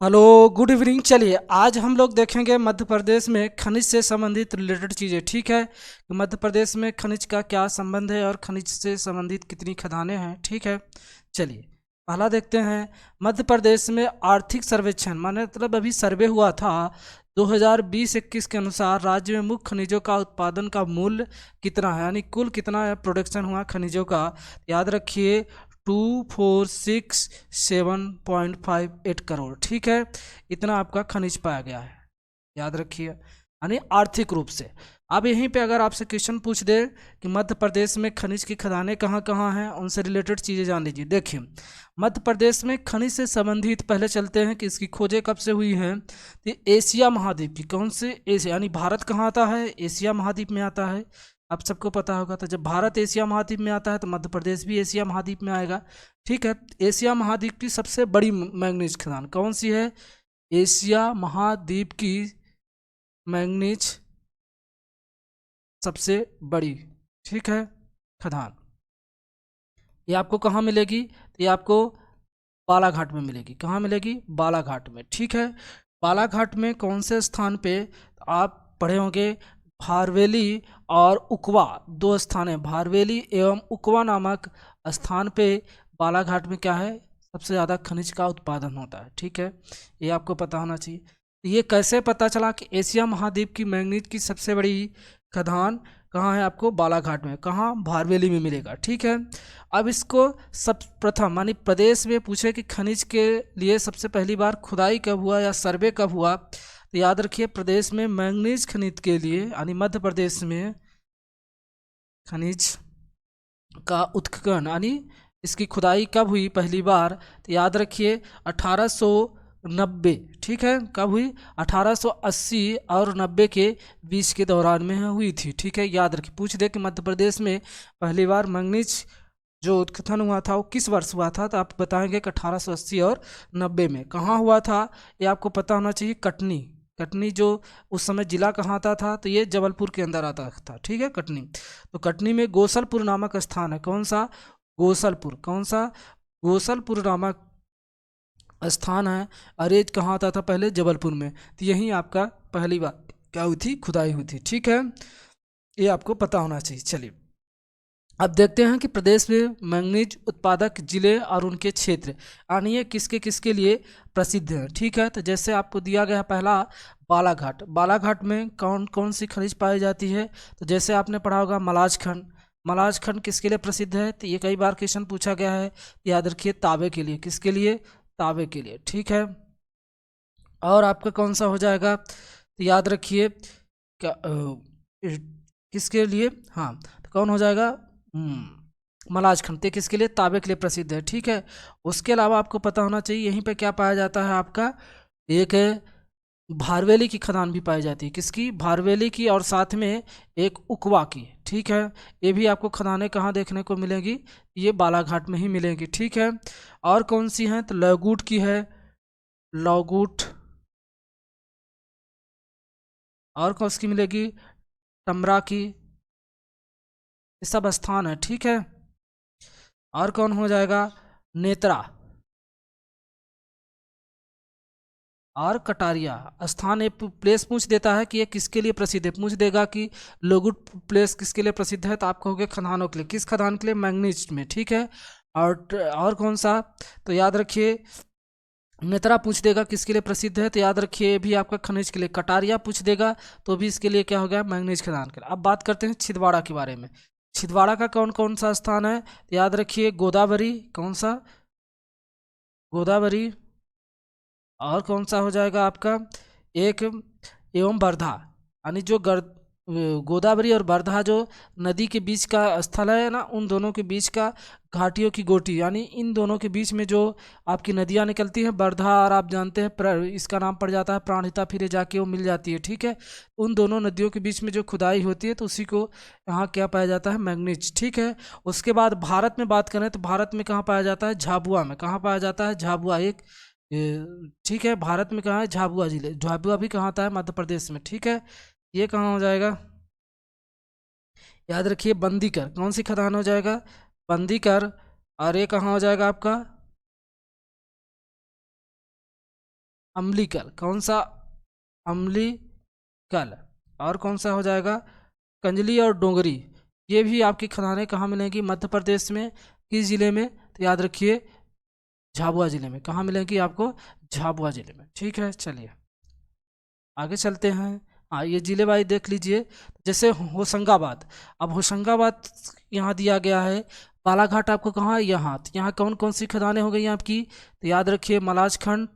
Hello, good evening. चलिए आज हम लोग देखेंगे मध्य प्रदेश में खनिज से संबंधित रिलेटेड चीज़ें। ठीक है कि मध्य प्रदेश में खनिज का क्या संबंध है और खनिज से संबंधित कितनी खदानें हैं। ठीक है, चलिए पहला देखते हैं। मध्य प्रदेश में आर्थिक सर्वेक्षण माने मतलब अभी सर्वे हुआ था 2020-21 के अनुसार राज्य में मुख्य खनिजों का उत्पादन का मूल्य कितना है, यानी कुल कितना प्रोडक्शन हुआ खनिजों का। याद रखिए 2467.58 करोड़। ठीक है, इतना आपका खनिज पाया गया है, याद रखिए, यानी आर्थिक रूप से। अब यहीं पे अगर आपसे क्वेश्चन पूछ दे कि मध्य प्रदेश में खनिज की खदानें कहाँ कहाँ हैं, उनसे रिलेटेड चीज़ें जान लीजिए। देखिए मध्य प्रदेश में खनिज से संबंधित पहले चलते हैं कि इसकी खोजें कब से हुई हैं। तो एशिया महाद्वीप की, कौन से एशिया, यानी भारत कहाँ आता है, एशिया महाद्वीप में आता है। आप सबको पता होगा, तो जब भारत एशिया महाद्वीप में आता है तो मध्य प्रदेश भी एशिया महाद्वीप में आएगा। ठीक है, एशिया महाद्वीप की सबसे बड़ी मैंगनीज खदान कौन सी है? एशिया महाद्वीप की मैंगनीज सबसे बड़ी, ठीक है, खदान ये आपको कहाँ मिलेगी? तो ये आपको बालाघाट में मिलेगी। कहाँ मिलेगी? बालाघाट में। ठीक है, बालाघाट में कौन से स्थान पे? आप पढ़े होंगे भारवेली और उकवा, दो स्थान है, भारवेली एवं उकवा नामक स्थान पे बालाघाट में क्या है, सबसे ज़्यादा खनिज का उत्पादन होता है। ठीक है, ये आपको पता होना चाहिए। तो ये कैसे पता चला कि एशिया महाद्वीप की मैंगनीज की सबसे बड़ी खदान कहाँ है? आपको बालाघाट में। कहाँ? भारवेली में मिलेगा। ठीक है, अब इसको सब प्रथम मानी प्रदेश में पूछे कि खनिज के लिए सबसे पहली बार खुदाई कब हुआ या सर्वे कब हुआ, तो याद रखिए प्रदेश में मैंगनीज खनिज के लिए, यानी मध्य प्रदेश में खनिज का उत्खनन यानी इसकी खुदाई कब हुई पहली बार, तो याद रखिए 1890। ठीक है, कब हुई? 1880 और 90 के बीच के दौरान में हुई थी। ठीक है, याद रखिए, पूछ दे कि मध्य प्रदेश में पहली बार मैंगनीज जो उत्खनन हुआ था वो किस वर्ष हुआ था, तो आप बताएंगे कि 1880 और 90 में। कहाँ हुआ था ये आपको पता होना चाहिए। कटनी। कटनी जो उस समय जिला कहाँ था, तो ये जबलपुर के अंदर आता था। ठीक है, कटनी। तो कटनी में गोसलपुर नामक स्थान है। कौन सा? गोसलपुर। कौन सा? गोसलपुर नामक स्थान है। अरेज कहाँ आता था पहले? जबलपुर में। तो यहीं आपका पहली बार क्या हुई थी? खुदाई हुई थी। ठीक है, ये आपको पता होना चाहिए। चलिए अब देखते हैं कि प्रदेश में मैंगनीज उत्पादक जिले और उनके क्षेत्र, यानी ये किसके किसके लिए प्रसिद्ध हैं। ठीक है, तो जैसे आपको दिया गया है पहला बालाघाट। बालाघाट में कौन कौन सी खनिज पाई जाती है? तो जैसे आपने पढ़ा होगा मलाज खंड। मलाज खंड किसके लिए प्रसिद्ध है? तो ये कई बार क्वेश्चन पूछा गया है, याद रखिए तांबे के लिए। किसके लिए? तांबे के लिए। ठीक है, और आपका कौन सा हो जाएगा, तो याद रखिए क्या किसके लिए, हाँ, तो कौन हो जाएगा? मलाज खंड किसके लिए? तांबे के लिए प्रसिद्ध है। ठीक है, उसके अलावा आपको पता होना चाहिए यहीं पे क्या पाया जाता है आपका, एक है भारवेली की खदान भी पाई जाती है। किसकी? भारवेली की, और साथ में एक उकवा की। ठीक है, ये भी आपको खदानें कहाँ देखने को मिलेंगी? ये बालाघाट में ही मिलेंगी। ठीक है, और कौन सी हैं? तो लौगुट की है, लौगुट, और कौन सी मिलेगी? टमरा की। ये सब स्थान है। ठीक है, और कौन हो जाएगा? नेत्रा और कटारिया। स्थान ये प्लेस पूछ देता है कि ये किसके लिए प्रसिद्ध है, पूछ देगा कि लोगुट प्लेस किसके लिए प्रसिद्ध है, तो आप कहोगे खदानों के लिए। किस खदान के लिए? मैंगनीज में। ठीक है, और कौन सा? तो याद रखिए नेत्रा पूछ देगा किसके लिए प्रसिद्ध है, तो याद रखिए ये भी आपका खनिज के लिए। कटारिया पूछ देगा तो भी इसके लिए क्या हो गया? मैंगनीज खदान के लिए। अब बात करते हैं छिंदवाड़ा के बारे में। छिंदवाड़ा का कौन कौन सा स्थान है, तो याद रखिए गोदावरी। कौन सा? गोदावरी, और कौन सा हो जाएगा आपका? एक एवं वर्धा, यानी जो गोदावरी और वर्धा जो नदी के बीच का स्थल है ना, उन दोनों के बीच का घाटियों की गोटी, यानी इन दोनों के बीच में जो आपकी नदियाँ निकलती हैं, वर्धा, और आप जानते हैं इसका नाम पड़ जाता है प्राणहिता, फिर जाके वो मिल जाती है। ठीक है, उन दोनों नदियों के बीच में जो खुदाई होती है तो उसी को यहाँ क्या पाया जाता है? मैंगनीज। ठीक है, उसके बाद भारत में बात करें तो भारत में कहाँ पाया जाता है? झाबुआ में। कहाँ पाया जाता है? झाबुआ एक ठीक है, भारत में कहाँ है? झाबुआ जिले। झाबुआ भी कहाँ आता है? मध्य प्रदेश में। ठीक है, ये कहाँ हो जाएगा? याद रखिए बंदीकर। कौन सी खदान हो जाएगा? बंदीकर, और ये कहाँ हो जाएगा आपका? अम्लीकल, कौन सा, अम्लीकल। और कौन सा हो जाएगा, कंजली और डोंगरी। ये भी आपकी खदानें कहाँ मिलेंगी, मध्य प्रदेश में, किस जिले में, तो याद रखिए झाबुआ जिले में। कहाँ मिलेंगी आपको, झाबुआ जिले में। ठीक है, चलिए आगे चलते हैं। हाँ, ये जिले वाइज देख लीजिए, जैसे होशंगाबाद। अब होशंगाबाद यहाँ दिया गया है, बालाघाट आपको कहाँ है, यहाँ। तो यहाँ कौन कौन सी खदानें हो गई आपकी, तो याद रखिए मलाज खंड,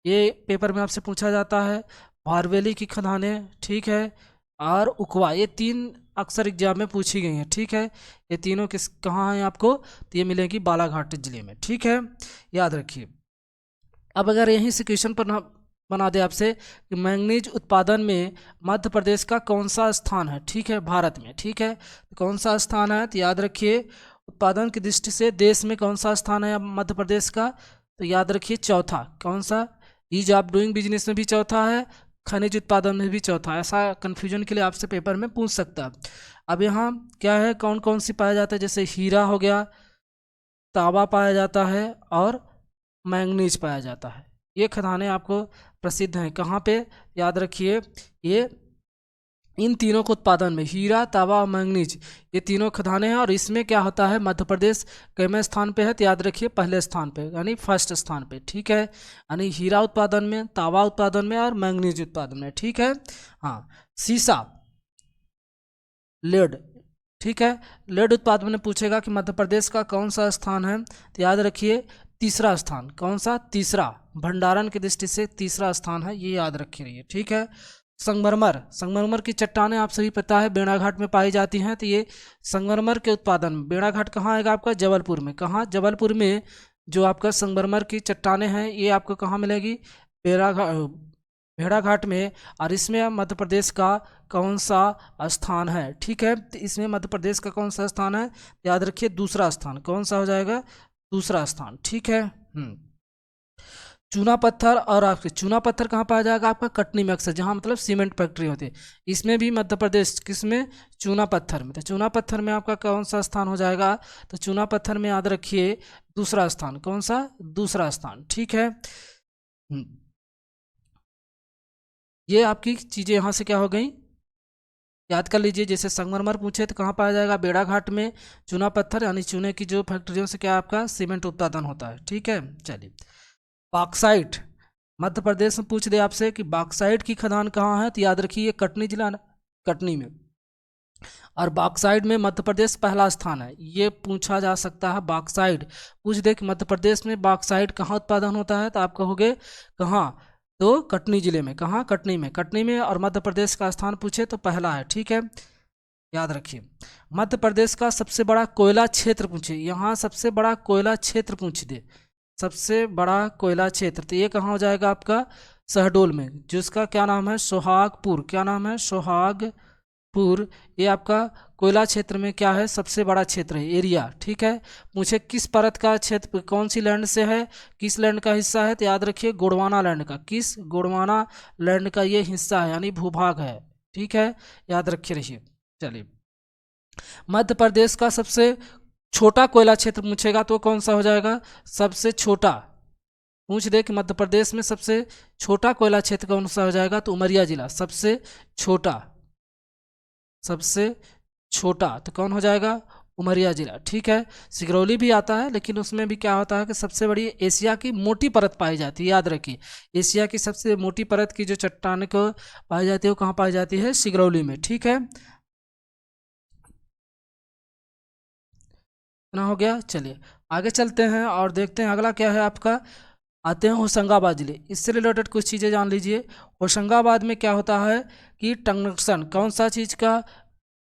ये पेपर में आपसे पूछा जाता है, भारवेली की खदानें, ठीक है, और उकवा, ये तीन अक्सर एग्जाम में पूछी गई हैं। ठीक है, ये तीनों किस कहाँ हैं आपको, तो ये मिलेगी बालाघाट जिले में। ठीक है, याद रखिए। अब अगर यहीं से क्वेश्चन पर बना दे आपसे कि मैंगनीज उत्पादन में मध्य प्रदेश का कौन सा स्थान है, ठीक है, भारत में। ठीक है, तो कौन सा स्थान है, तो याद रखिए उत्पादन की दृष्टि से देश में कौन सा स्थान है मध्य प्रदेश का, तो याद रखिए चौथा। कौन सा, ईज ऑफ डूइंग बिजनेस में भी चौथा है, खनिज उत्पादन में भी चौथा। ऐसा कन्फ्यूजन के लिए आपसे पेपर में पूछ सकता है। अब यहाँ क्या है, कौन कौन सी पाया जाता है, जैसे हीरा हो गया, तांबा पाया जाता है, और मैंगनीज पाया जाता है। ये खदानें आपको प्रसिद्ध हैं कहाँ पे, याद रखिए ये इन तीनों के उत्पादन में, हीरा, तांबा और मैंगनीज, ये तीनों खदानें हैं। और इसमें क्या होता है, मध्य प्रदेश कितवें स्थान पे है, तो याद रखिए पहले स्थान पे, यानी फर्स्ट स्थान पे। ठीक है, यानी हीरा उत्पादन में, तांबा उत्पादन में और मैंगनीज उत्पादन में। ठीक है, हाँ, सीसा, लेड, ठीक है, लेड उत्पादन में पूछेगा कि मध्य प्रदेश का कौन सा स्थान है, तो याद रखिए तीसरा स्थान। कौन सा, तीसरा, भंडारण की दृष्टि से तीसरा स्थान है, ये याद रखे रहिए। ठीक है, संगमरमर, संगमरमर की चट्टानें आप सभी पता है बेड़ाघाट में पाई जाती हैं, तो ये संगमरमर के उत्पादन में, बेड़ाघाट कहाँ आएगा आपका, जबलपुर में। कहाँ, जबलपुर में जो आपका संगमरमर की चट्टानें हैं, ये आपको कहाँ मिलेगी, भेड़ाघाट में। और इसमें मध्य प्रदेश का कौन सा स्थान है, ठीक है, तो इसमें मध्य प्रदेश का कौन सा स्थान है, याद रखिए दूसरा स्थान। कौन सा हो जाएगा, दूसरा स्थान। ठीक है, चूना पत्थर, और आपके चूना पत्थर कहाँ पाया जाएगा आपका, कटनी में अक्सर, जहाँ मतलब सीमेंट फैक्ट्री होती है। इसमें भी मध्य प्रदेश किसमें, चूना पत्थर में। तो चूना पत्थर में आपका कौन सा स्थान हो जाएगा, तो चूना पत्थर में याद रखिए दूसरा स्थान। कौन सा, दूसरा स्थान। ठीक है, ये आपकी चीज़ें यहाँ से क्या हो गई, याद कर लीजिए। जैसे संगमरमर पूछे तो कहाँ पाया जाएगा, बेड़ाघाट में। चूना पत्थर यानी चूने की जो फैक्ट्रियों से क्या आपका सीमेंट उत्पादन होता है। ठीक है, चलिए बॉक्साइट, मध्य प्रदेश में पूछ दे आपसे कि बॉक्साइट की खदान कहाँ है, तो याद रखिए कटनी जिला, कटनी में। और बॉक्साइट में मध्य प्रदेश पहला स्थान है, ये पूछा जा सकता है। बॉक्साइट पूछ दे कि मध्य प्रदेश में बॉक्साइट कहाँ उत्पादन होता है, तो आप कहोगे कहाँ, तो कटनी जिले में। कहाँ, कटनी में, कटनी में। और मध्य प्रदेश का स्थान पूछे तो पहला है। ठीक है, याद रखिए। मध्य प्रदेश का सबसे बड़ा कोयला क्षेत्र पूछे, यहाँ सबसे बड़ा कोयला क्षेत्र पूछ दे, सबसे बड़ा कोयला क्षेत्र, तो ये कहाँ हो जाएगा आपका, शहडोल में, जिसका क्या नाम है, सोहागपुर। क्या नाम है, सोहागपुर। ये आपका कोयला क्षेत्र में क्या है, सबसे बड़ा क्षेत्र है, एरिया। ठीक है, मुझे किस परत का क्षेत्र, कौन सी लैंड से है, किस लैंड का हिस्सा है, तो याद रखिए गोंडवाना लैंड का। किस, गोंडवाना लैंड का ये हिस्सा है, यानी भूभाग है। ठीक है, याद रखिए रहिए। चलिए, मध्य प्रदेश का सबसे छोटा कोयला क्षेत्र पूछेगा तो कौन सा हो जाएगा, सबसे छोटा। पूछ दे कि मध्य प्रदेश में सबसे छोटा कोयला क्षेत्र कौन सा हो जाएगा, तो उमरिया जिला सबसे छोटा, सबसे छोटा, तो कौन हो जाएगा, उमरिया जिला। ठीक है, सिगरौली भी आता है, लेकिन उसमें भी क्या होता है कि सबसे बड़ी एशिया की मोटी परत पाई जाती है। याद रखिए, एशिया की सबसे मोटी परत की जो चट्टान को पाई जाती है वो कहाँ पाई जाती है, सिगरौली में। ठीक है, इतना हो गया। चलिए आगे चलते हैं और देखते हैं अगला क्या है आपका। आते हैं होशंगाबाद जिले, इससे रिलेटेड कुछ चीज़ें जान लीजिए। होशंगाबाद में क्या होता है कि टंगस्टन, कौन सा चीज़ का,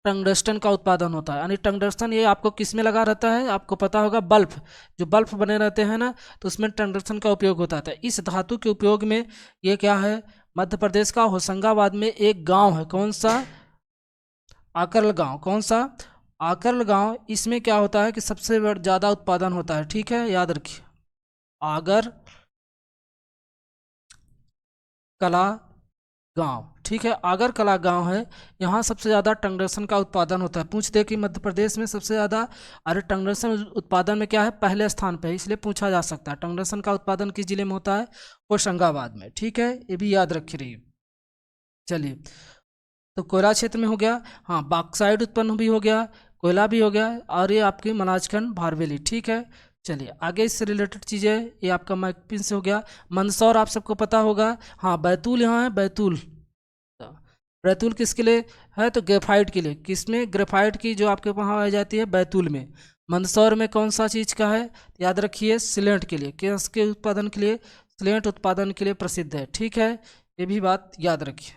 टंगस्टन का उत्पादन होता है। यानी टंगस्टन ये आपको किस में लगा रहता है, आपको पता होगा बल्ब, जो बल्ब बने रहते हैं ना, तो उसमें टंगस्टन का उपयोग होता है। इस धातु के उपयोग में ये क्या है, मध्य प्रदेश का होशंगाबाद में एक गाँव है, कौन सा, आकरल गाँव। कौन सा, आकरल गाँव। इसमें क्या होता है कि सबसे ज़्यादा उत्पादन होता है। ठीक है, याद रखिए, आगर कला गांव। ठीक है, आगरकला गांव है, यहाँ सबसे ज़्यादा टंगस्टन का उत्पादन होता है। पूछ दे कि मध्य प्रदेश में सबसे ज़्यादा, अरे टंगस्टन उत्पादन में क्या है, पहले स्थान पे है, इसलिए पूछा जा सकता है। टंगस्टन का उत्पादन किस जिले में होता है, होशंगाबाद में। ठीक है, ये भी याद रखी रहिए। चलिए, तो कोयला क्षेत्र में हो गया, हाँ बॉक्साइट उत्पन्न भी हो गया, कोयला भी हो गया, और ये आपकी मलाजखंड भारवेली। ठीक है, चलिए आगे इससे रिलेटेड चीज़ें, ये आपका मैपिंग से हो गया। मंदसौर आप सबको पता होगा, हाँ बैतूल यहाँ है, बैतूल। बैतूल किसके लिए है, तो ग्रेफाइट के लिए। किसमें, ग्रेफाइट की जो आपके वहाँ पाई जाती है, बैतूल में। मंदसौर में कौन सा चीज़ का है, याद रखिए, सिलेंट के लिए। किसके उत्पादन के लिए, सिलेंट उत्पादन के लिए प्रसिद्ध है। ठीक है, ये भी बात याद रखिए।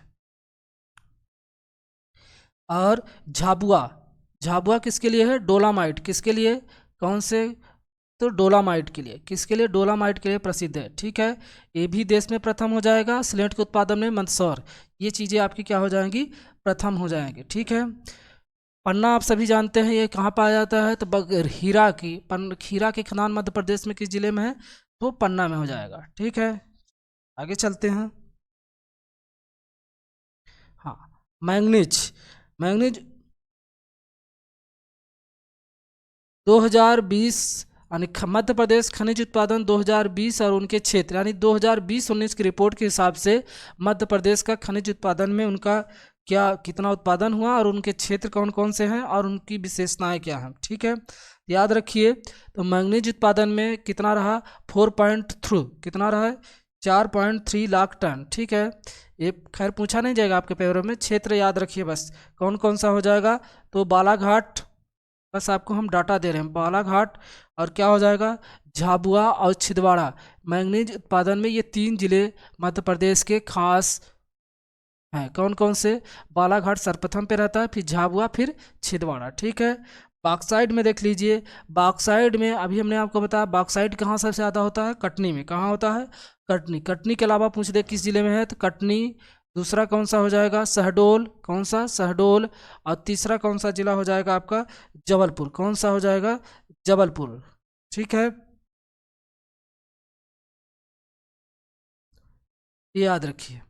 और झाबुआ, झाबुआ किसके लिए है, डोलामाइट। किसके लिए, कौन से, तो डोलामाइट के लिए। किसके लिए, डोलामाइट के लिए प्रसिद्ध है। ठीक है, ये भी देश में प्रथम हो जाएगा। सिलेंट के उत्पादन में मंदसौर, ये चीज़ें आपकी क्या हो जाएंगी, प्रथम हो जाएंगी। ठीक है, पन्ना आप सभी जानते हैं, ये कहाँ पाया जाता है, तो हीरा की हीरा की खदान मध्य प्रदेश में किस जिले में है, तो पन्ना में हो जाएगा। ठीक है, आगे चलते हैं। हाँ, मैंगनीज, मैंगनीज 2020 यानी मध्य प्रदेश खनिज उत्पादन 2020 और उनके क्षेत्र, यानी 2020-19 की रिपोर्ट के हिसाब से मध्य प्रदेश का खनिज उत्पादन में उनका क्या, कितना उत्पादन हुआ, और उनके क्षेत्र कौन कौन से हैं, और उनकी विशेषताएं क्या हैं। ठीक है, याद रखिए, तो मैंगनीज उत्पादन में कितना रहा, 4.3, कितना रहा है, 4.3 लाख टन। ठीक है, ये खैर पूछा नहीं जाएगा आपके पेपरों में। क्षेत्र याद रखिए बस, कौन कौन सा हो जाएगा, तो बालाघाट, बस आपको हम डाटा दे रहे हैं, बालाघाट, और क्या हो जाएगा, झाबुआ और छिंदवाड़ा। मैंगनीज उत्पादन में ये 3 जिले मध्य प्रदेश के खास हैं। कौन कौन से, बालाघाट सर्वप्रथम पे रहता है, फिर झाबुआ, फिर छिंदवाड़ा। ठीक है, बॉक्साइट में देख लीजिए, बॉक्साइट में अभी हमने आपको बताया, बॉक्साइट कहाँ सबसे ज़्यादा होता है, कटनी में। कहाँ होता है, कटनी। कटनी के अलावा पूछ दे किस जिले में है, तो कटनी। दूसरा कौन सा हो जाएगा, शहडोल। कौन सा, शहडोल। और तीसरा कौन सा जिला हो जाएगा आपका, जबलपुर। कौन सा हो जाएगा, जबलपुर। ठीक है, ये याद रखिए।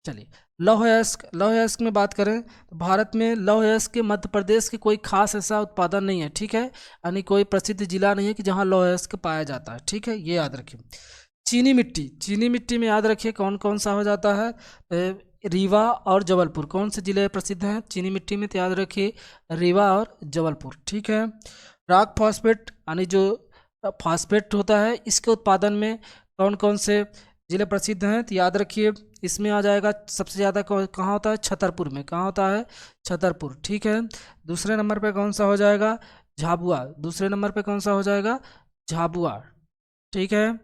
चलिए, लौह अयस्क, लौह अयस्क में बात करें तो भारत में लौह अयस्क के मध्य प्रदेश के कोई खास ऐसा उत्पादन नहीं है। ठीक है, यानी कोई प्रसिद्ध जिला नहीं है कि जहाँ लौह अयस्क पाया जाता है। ठीक है, ये याद रखिए। चीनी मिट्टी, चीनी मिट्टी में याद रखिए कौन कौन सा हो जाता है, रीवा और जबलपुर। कौन से जिले प्रसिद्ध हैं चीनी मिट्टी में, तो याद रखिए रीवा और जबलपुर। ठीक है, रॉक फॉस्फेट, यानी जो फॉस्फेट होता है, इसके उत्पादन में कौन कौन से जिले प्रसिद्ध हैं, तो याद रखिए इसमें आ जाएगा सबसे ज़्यादा कहाँ होता है, छतरपुर में। कहाँ होता है, छतरपुर। ठीक है, दूसरे नंबर पे कौन सा हो जाएगा, झाबुआ। दूसरे नंबर पे कौन सा हो जाएगा, झाबुआ। ठीक है,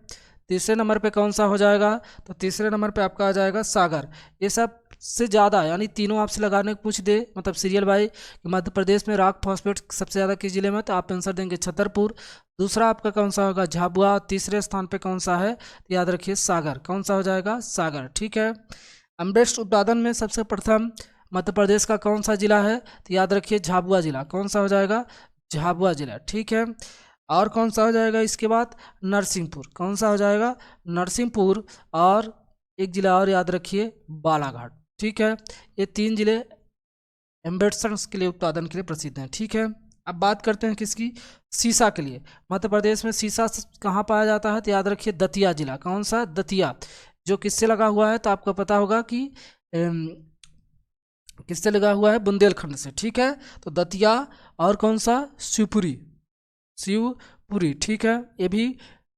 तीसरे नंबर पे कौन सा हो जाएगा, तो तीसरे नंबर पे आपका आ जाएगा सागर। ये सब से ज़्यादा, यानी तीनों आपसे लगाने को पूछ दे, मतलब सीरियल बाई, कि मध्य प्रदेश में रॉक फॉस्फेट सबसे ज़्यादा किस जिले में, तो आप आंसर देंगे छतरपुर। दूसरा आपका कौन सा होगा, झाबुआ। तीसरे स्थान पे कौन सा है, तो याद रखिए सागर। कौन सा हो जाएगा, सागर। ठीक है, एम्बेस्ट उत्पादन में सबसे प्रथम मध्य प्रदेश का कौन सा जिला है, तो याद रखिए झाबुआ जिला। कौन सा हो जाएगा, झाबुआ जिला। ठीक है, और कौन सा हो जाएगा इसके बाद, नरसिंहपुर। कौन सा हो जाएगा, नरसिंहपुर। और एक जिला और याद रखिए, बालाघाट। ठीक है, ये 3 जिले एम्बेडसन्स के लिए उत्पादन के लिए प्रसिद्ध हैं। ठीक है, अब बात करते हैं किसकी, सीसा के लिए। मध्य प्रदेश में सीसा कहाँ पाया जाता है, तो याद रखिए दतिया जिला। कौन सा, दतिया, जो किससे लगा हुआ है, तो आपको पता होगा कि किससे लगा हुआ है, बुंदेलखंड से। ठीक है, तो दतिया, और कौन सा, शिवपुरी, शिवपुरी। ठीक है, ये भी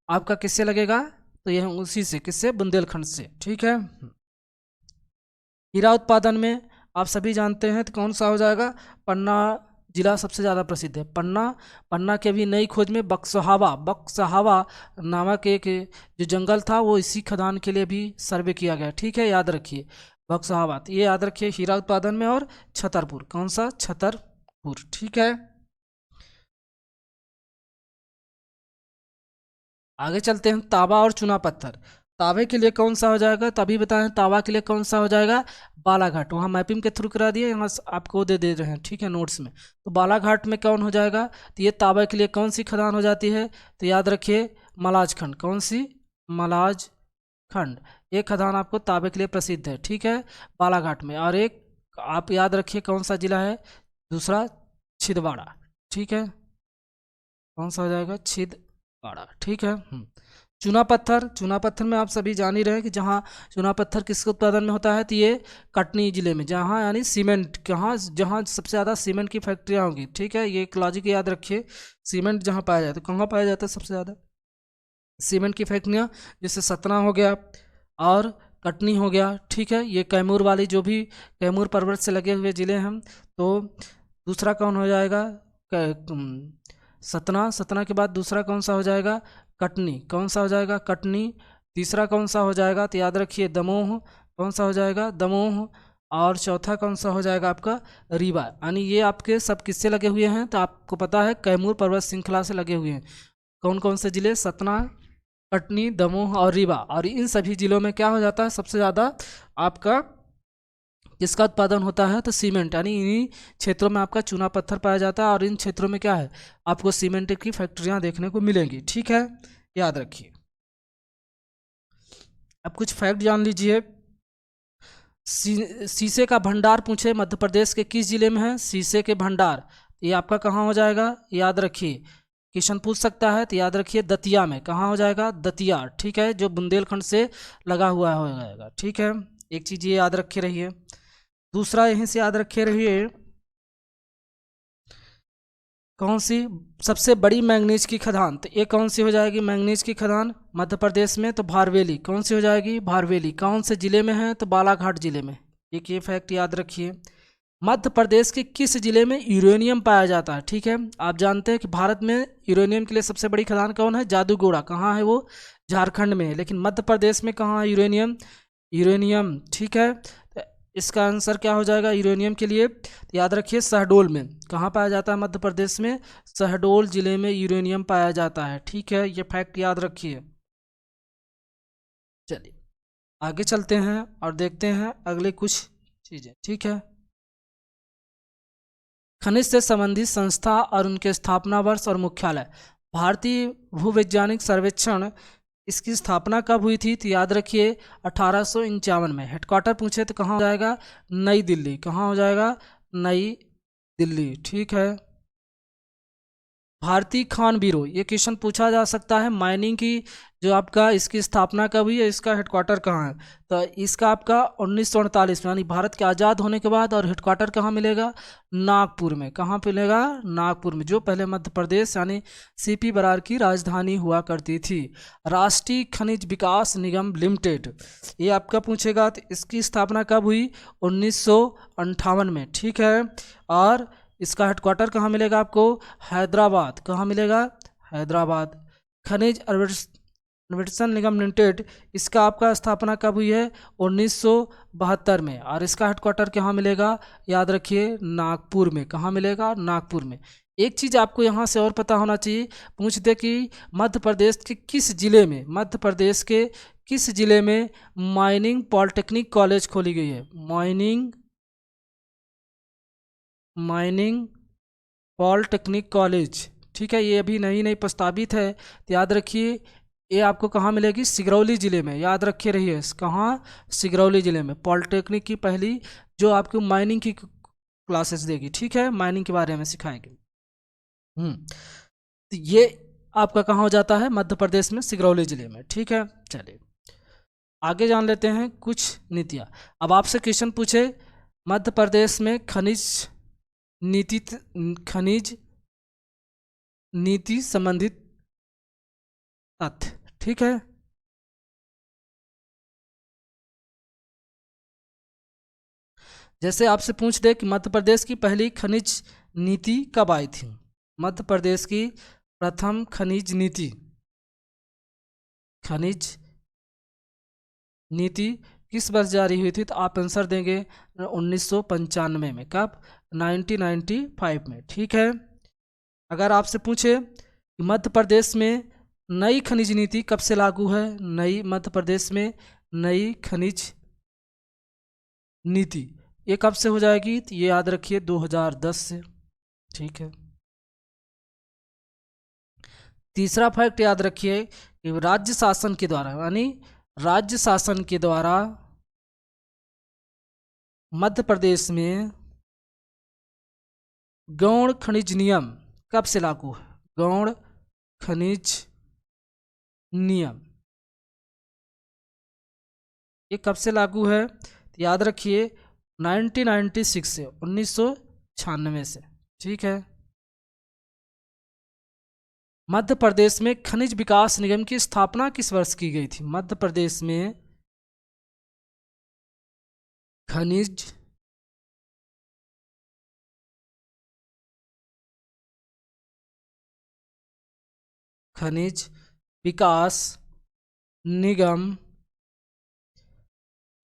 आपका किससे लगेगा, तो यह उसी से, किससे, बुंदेलखंड से। ठीक है, हीरा उत्पादन में आप सभी जानते हैं तो कौन सा हो जाएगा, पन्ना जिला सबसे ज़्यादा प्रसिद्ध है। पन्ना, पन्ना के भी नई खोज में बक्सहावा, बक्सहावा नामक एक जो जंगल था, वो इसी खदान के लिए भी सर्वे किया गया। ठीक है, याद रखिए बक्सहावा, तो ये याद रखिए हीरा उत्पादन में। और छतरपुर, कौन सा, छतरपुर। ठीक है, आगे चलते हैं, तांबा और चूना पत्थर। तांबे के लिए कौन सा हो जाएगा, तभी बताएं, तांबा के लिए कौन सा हो जाएगा, बालाघाट। वहाँ मैपिंग के थ्रू करा दिए, यहाँ आपको दे रहे हैं। ठीक है, नोट्स में, तो बालाघाट में कौन हो जाएगा, तो ये तांबे के लिए कौन सी खदान हो जाती है, तो याद रखिए मलाजखंड। कौन सी, मलाज खंड। एक खदान आपको तांबे के लिए प्रसिद्ध है, ठीक है, बालाघाट में। और एक आप याद रखिए कौन सा जिला है, दूसरा छिंदवाड़ा, ठीक है, कौन सा हो जाएगा, छिंदवाड़ा, ठीक है। चूना पत्थर, चूना पत्थर में आप सभी जान ही रहे हैं कि जहाँ चूना पत्थर किसके उत्पादन में होता है, तो ये कटनी जिले में, जहाँ यानी सीमेंट, कहाँ जहाँ सबसे ज़्यादा सीमेंट की फैक्ट्रियाँ होंगी, ठीक है, ये एक लॉजिक याद रखिए। सीमेंट जहाँ पाया जाता है, कहाँ पाया जाता है सबसे ज़्यादा सीमेंट की फैक्ट्रियाँ, जैसे सतना हो गया और कटनी हो गया, ठीक है। ये कैमूर वाली, जो भी कैमूर पर्वत से लगे हुए ज़िले हैं। तो दूसरा कौन हो जाएगा, सतना, सतना के बाद दूसरा कौन सा हो जाएगा, कटनी, कौन सा हो जाएगा, कटनी। तीसरा कौन सा हो जाएगा, तो याद रखिए दमोह, कौन सा हो जाएगा, दमोह। और चौथा कौन सा हो जाएगा आपका, रीवा। यानी ये आपके सब किससे लगे हुए हैं, तो आपको पता है कैमूर पर्वत श्रृंखला से लगे हुए हैं। कौन कौन से जिले, सतना, कटनी, दमोह और रीवा। और इन सभी जिलों में क्या हो जाता है, सबसे ज़्यादा आपका किसका उत्पादन होता है, तो सीमेंट, यानी इन्हीं क्षेत्रों में आपका चूना पत्थर पाया जाता है। और इन क्षेत्रों में क्या है, आपको सीमेंट की फैक्ट्रियां देखने को मिलेंगी, ठीक है, याद रखिए। अब कुछ फैक्ट जान लीजिए। शीशे का भंडार पूछे मध्य प्रदेश के किस जिले में है, शीशे के भंडार, ये आपका कहाँ हो जाएगा, याद रखिए, क्वेश्चन पूछ सकता है, तो याद रखिए दतिया में, कहाँ हो जाएगा, दतिया, ठीक है, जो बुंदेलखंड से लगा हुआ हो जाएगा, ठीक है। एक चीज़ ये याद रखे रहिए। दूसरा यहीं से याद रखे रहिए, कौन सी सबसे बड़ी मैंगनीज की खदान, तो ये कौन सी हो जाएगी, मैंगनीज की खदान मध्य प्रदेश में, तो भारवेली, कौन सी हो जाएगी, भारवेली। कौन से जिले में है, तो बालाघाट जिले में। एक ये फैक्ट याद रखिए। मध्य प्रदेश के किस जिले में यूरेनियम पाया जाता है, ठीक है। आप जानते हैं कि भारत में यूरेनियम के लिए सबसे बड़ी खदान कौन है, जादूगोड़ा, कहाँ है वो, झारखंड में है। लेकिन मध्य प्रदेश में कहाँ है यूरेनियम, यूरेनियम, ठीक है। तो इसका आंसर क्या हो जाएगा यूरेनियम के लिए, तो याद रखिए शहडोल में, कहाँ पाया जाता है, मध्य प्रदेश में शहडोल जिले में यूरेनियम पाया जाता है, ठीक है, ये फैक्ट याद रखिए। चलिए आगे चलते हैं और देखते हैं अगले कुछ चीज़ें, ठीक है। खनिज से संबंधित संस्था और उनके स्थापना वर्ष और मुख्यालय। भारतीय भूवैज्ञानिक सर्वेक्षण, इसकी स्थापना कब हुई थी, तो याद रखिए 1851 में। हेडक्वार्टर पूछे तो कहाँ हो जाएगा, नई दिल्ली, कहाँ हो जाएगा, नई दिल्ली, ठीक है। भारतीय खान ब्यूरो, ये क्वेश्चन पूछा जा सकता है, माइनिंग की जो आपका इसकी स्थापना कब हुई है, इसका हेडक्वार्टर कहाँ है, तो इसका आपका 1948 में, यानी भारत के आज़ाद होने के बाद। और हेडक्वार्टर कहाँ मिलेगा, नागपुर में, कहाँ मिलेगा, नागपुर में, जो पहले मध्य प्रदेश यानी सीपी बरार की राजधानी हुआ करती थी। राष्ट्रीय खनिज विकास निगम लिमिटेड, ये आपका पूछेगा, तो इसकी स्थापना कब हुई, 1958 में, ठीक है। और इसका हेडक्वार्टर कहाँ मिलेगा आपको, हैदराबाद, कहाँ मिलेगा, हैदराबाद। खनिज अन्वेषण निगम लिमिटेड, इसका आपका स्थापना कब हुई है, 1972 में। और इसका हेडक्वार्टर कहाँ मिलेगा, याद रखिए नागपुर में, कहाँ मिलेगा, नागपुर में। एक चीज़ आपको यहाँ से और पता होना चाहिए, पूछ दे कि मध्य प्रदेश के किस जिले में, मध्य प्रदेश के किस जिले में माइनिंग पॉलिटेक्निक कॉलेज खोली गई है, माइनिंग पॉलिटेक्निक कॉलेज, ठीक है, ये अभी नई नई प्रस्तावित है, तो याद रखिए ये आपको कहाँ मिलेगी, सिगरौली ज़िले में, याद रखे रहिए, कहाँ, सिगरौली ज़िले में। पॉलिटेक्निक की पहली जो आपको माइनिंग की क्लासेस देगी, ठीक है, माइनिंग के बारे में सिखाएगी। तो ये आपका कहाँ हो जाता है, मध्य प्रदेश में सिगरौली ज़िले में, ठीक है। चलिए आगे जान लेते हैं कुछ नीतियाँ। अब आपसे क्वेश्चन पूछे मध्य प्रदेश में खनिज नीति संबंधित तथ्य, ठीक है। जैसे आपसे पूछ दे कि मध्य प्रदेश की पहली खनिज नीति कब आई थी, मध्य प्रदेश की प्रथम खनिज नीति किस वर्ष जारी हुई थी, तो आप आंसर देंगे 1995 में, कब, 1995 में, ठीक है। अगर आपसे पूछे कि मध्य प्रदेश में नई खनिज नीति कब से लागू है, मध्य प्रदेश में नई खनिज नीति ये कब से हो जाएगी, तो ये याद रखिए 2010 से, ठीक है। तीसरा फैक्ट याद रखिए कि राज्य शासन के द्वारा, यानी राज्य शासन के द्वारा मध्य प्रदेश में गौण खनिज नियम कब से लागू है? गौण खनिज नियम ये कब से लागू है? तो याद रखिए 1996 से, 1996 से। ठीक है। मध्य प्रदेश में खनिज विकास निगम की स्थापना किस वर्ष की गई थी? मध्य प्रदेश में खनिज विकास निगम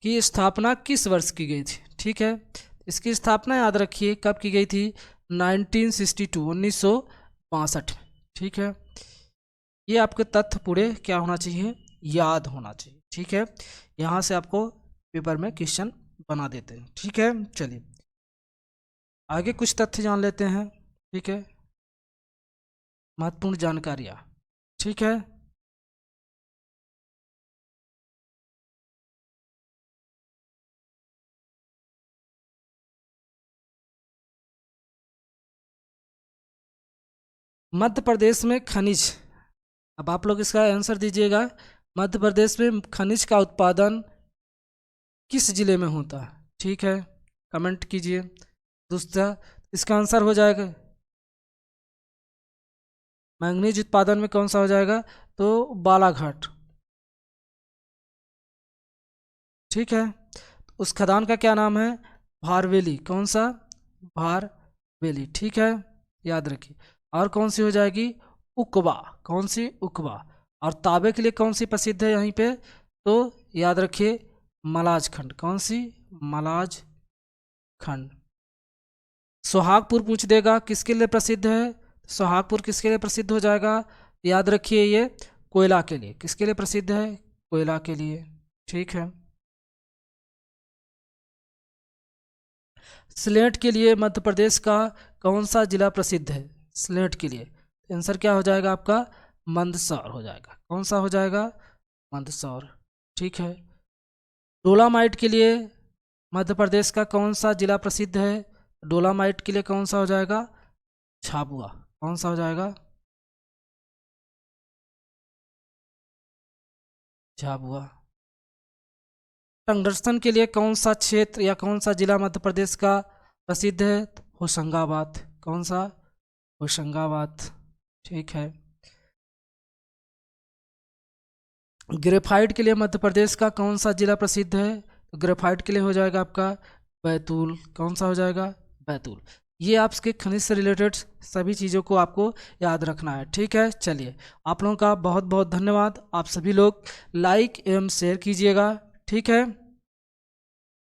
की स्थापना किस वर्ष की गई थी? ठीक है। इसकी स्थापना याद रखिए कब की गई थी? 1962, 1962 में। ठीक है। ये आपके तथ्य पूरे क्या होना चाहिए? याद होना चाहिए। ठीक है। यहाँ से आपको पेपर में क्वेश्चन बना देते हैं। ठीक है। चलिए आगे कुछ तथ्य जान लेते हैं। ठीक है। महत्वपूर्ण जानकारियाँ। ठीक है। मध्य प्रदेश में खनिज, अब आप लोग इसका आंसर दीजिएगा। मध्य प्रदेश में खनिज का उत्पादन किस जिले में होता है? ठीक है, कमेंट कीजिए। दूसरा इसका आंसर हो जाएगा मैंगनीज उत्पादन में कौन सा हो जाएगा? तो बालाघाट। ठीक है। उस खदान का क्या नाम है? भारवेली। कौन सा? भारवेली। ठीक है, याद रखिए। और कौन सी हो जाएगी? उकवा। कौन सी? उकवा। और तांबे के लिए कौन सी प्रसिद्ध है यहीं पे? तो याद रखिए मलाज खंड। कौन सी? मलाज खंड। सोहागपुर पूछ देगा किसके लिए प्रसिद्ध है? सोहागपुर किसके लिए प्रसिद्ध हो जाएगा? याद रखिए ये कोयला के लिए। किसके लिए प्रसिद्ध है? कोयला के लिए। ठीक है। स्लेट के लिए मध्य प्रदेश का कौन सा जिला प्रसिद्ध है? स्लेट के लिए आंसर क्या हो जाएगा आपका? मंदसौर हो जाएगा। कौन सा हो जाएगा? मंदसौर। ठीक है। डोलामाइट के लिए मध्य प्रदेश का कौन सा जिला प्रसिद्ध है? डोलामाइट के लिए कौन सा हो जाएगा? झाबुआ। कौन सा हो जाएगा? झाबुआ। टंगस्टन के लिए कौन सा क्षेत्र या कौन सा जिला मध्य प्रदेश का प्रसिद्ध है? होशंगाबाद। कौन सा? होशंगाबाद। ठीक है। ग्रेफाइट के लिए मध्य प्रदेश का कौन सा जिला प्रसिद्ध है? तो ग्रेफाइट के लिए हो जाएगा आपका बैतूल। कौन सा हो जाएगा? बैतूल। ये आपके खनिज से रिलेटेड सभी चीज़ों को आपको याद रखना है। ठीक है। चलिए आप लोगों का बहुत बहुत धन्यवाद। आप सभी लोग लाइक एवं शेयर कीजिएगा। ठीक है।